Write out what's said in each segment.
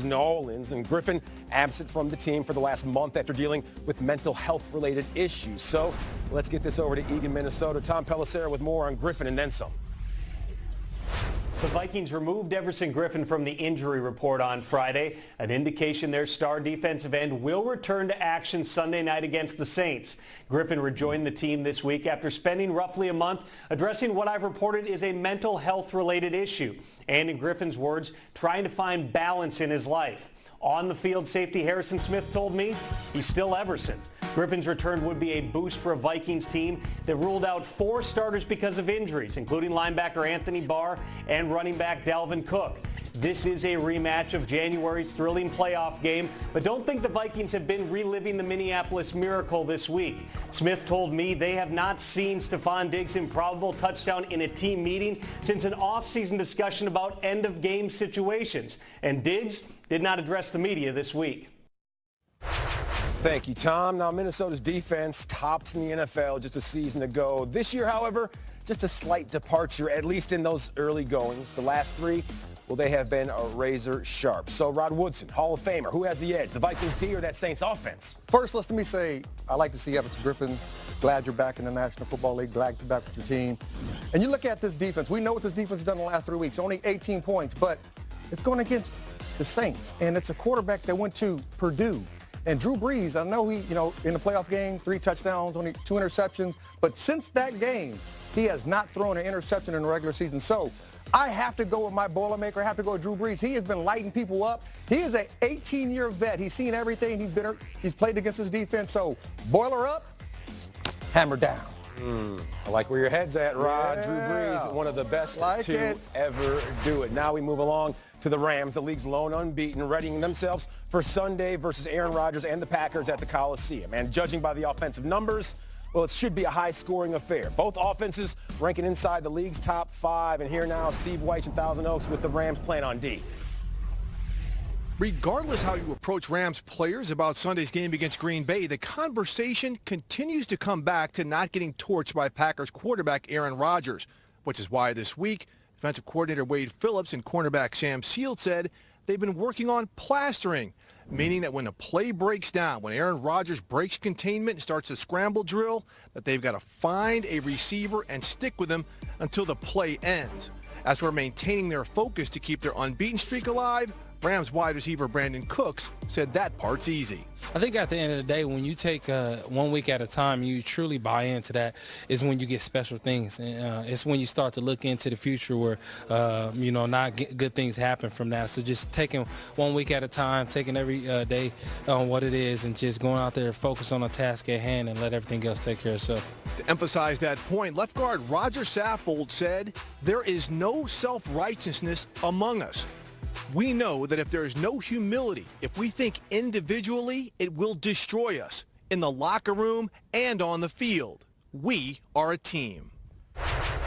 New Orleans, and Griffin absent from the team for the last month after dealing with mental health-related issues. So let's get this over to Eagan, Minnesota. Tom Pelissero with more on Griffin and then some. The Vikings removed Everson Griffin from the injury report on Friday, an indication their star defensive end will return to action Sunday night against the Saints. Griffin rejoined the team this week after spending roughly a month addressing what I've reported is a mental health-related issue, and in Griffin's words, trying to find balance in his life. On the field, safety Harrison Smith told me he's still Everson. Griffin's return would be a boost for a Vikings team that ruled out 4 starters because of injuries, including linebacker Anthony Barr and running back Dalvin Cook. This is a rematch of January's thrilling playoff game, but don't think the Vikings have been reliving the Minneapolis Miracle this week. Smith told me they have not seen Stephon Diggs' improbable touchdown in a team meeting since an offseason discussion about end-of-game situations, and Diggs did not address the media this week. Thank you, Tom. Now, Minnesota's defense tops in the NFL just a season ago. This year, however, just a slight departure, at least in those early goings. The last 3, well, they have been razor sharp. So, Rod Woodson, Hall of Famer, who has the edge, the Vikings D or that Saints offense? First, let me say I like to see Everson Griffin. Glad you're back in the National Football League. Glad you're back with your team. And you look at this defense. We know what this defense has done in the last 3 weeks. Only 18 points, but it's going against the Saints, and it's a quarterback that went to Purdue. And Drew Brees, I know he, in the playoff game, 3 touchdowns, only 2 interceptions. But since that game, he has not thrown an interception in the regular season. So I have to go with my Boilermaker. I have to go with Drew Brees. He has been lighting people up. He is an 18-year vet. He's seen everything. He's played against his defense. So boiler up, hammer down. I like where your head's at, Rod. Yeah. Drew Brees, one of the best to ever do it. Now we move along to the Rams, the league's lone unbeaten, readying themselves for Sunday versus Aaron Rodgers and the Packers at the Coliseum. And judging by the offensive numbers, well, it should be a high-scoring affair. Both offenses ranking inside the league's top 5. And here now, Steve Weiss in Thousand Oaks with the Rams playing on D. Regardless how you approach Rams players about Sunday's game against Green Bay, the conversation continues to come back to not getting torched by Packers quarterback Aaron Rodgers, which is why this week, defensive coordinator Wade Phillips and cornerback Sam Shields said they've been working on plastering, meaning that when a play breaks down, when Aaron Rodgers breaks containment and starts a scramble drill, that they've got to find a receiver and stick with him until the play ends. As for maintaining their focus to keep their unbeaten streak alive, Rams wide receiver Brandon Cooks said that part's easy. I think at the end of the day, when you take 1 week at a time, you truly buy into that, is when you get special things. And it's when you start to look into the future where, good things happen from that. So just taking 1 week at a time, taking every day on what it is, and just going out there, focus on a task at hand and let everything else take care of itself. To emphasize that point, left guard Roger Saffold said, "There is no self-righteousness among us. We know that if there is no humility, if we think individually, it will destroy us in the locker room and on the field. We are a team."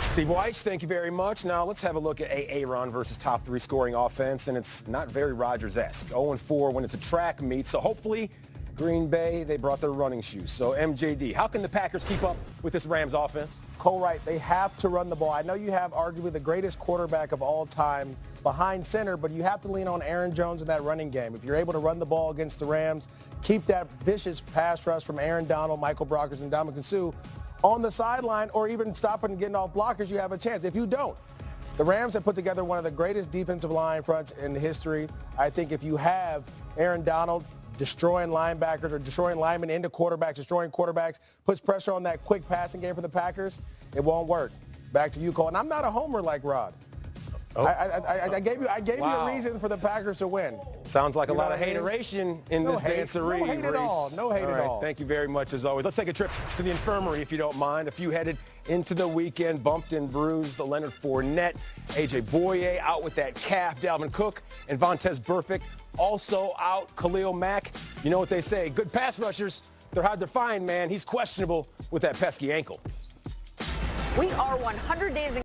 Steve Weiss, thank you very much. Now let's have a look at Aaron versus top 3 scoring offense, and it's not very Rodgers-esque. 0-4 when it's a track meet, so hopefully Green Bay, they brought their running shoes. So MJD, how can the Packers keep up with this Rams offense? Cole Wright, they have to run the ball. I know you have arguably the greatest quarterback of all time behind center, but you have to lean on Aaron Jones in that running game. If you're able to run the ball against the Rams, keep that vicious pass rush from Aaron Donald, Michael Brockers, and Ndamukong Suh on the sideline, or even stopping and getting off blockers, you have a chance. If you don't, the Rams have put together one of the greatest defensive line fronts in history. I think if you have Aaron Donald destroying linebackers or destroying linemen into quarterbacks, destroying quarterbacks, puts pressure on that quick passing game for the Packers, it won't work. Back to you, Cole. And I'm not a homer like Rod. Oh. I gave you a reason for the Packers to win. Sounds like a lot of hateration in this dancery. No hate at all. No hate at all. Thank you very much, as always. Let's take a trip to the infirmary, if you don't mind. A few headed into the weekend, bumped and bruised. Leonard Fournette, A.J. Boye out with that calf. Dalvin Cook and Vontaze Burfict also out. Khalil Mack, you know what they say. Good pass rushers, they're hard to find, man. He's questionable with that pesky ankle. We are 100 days in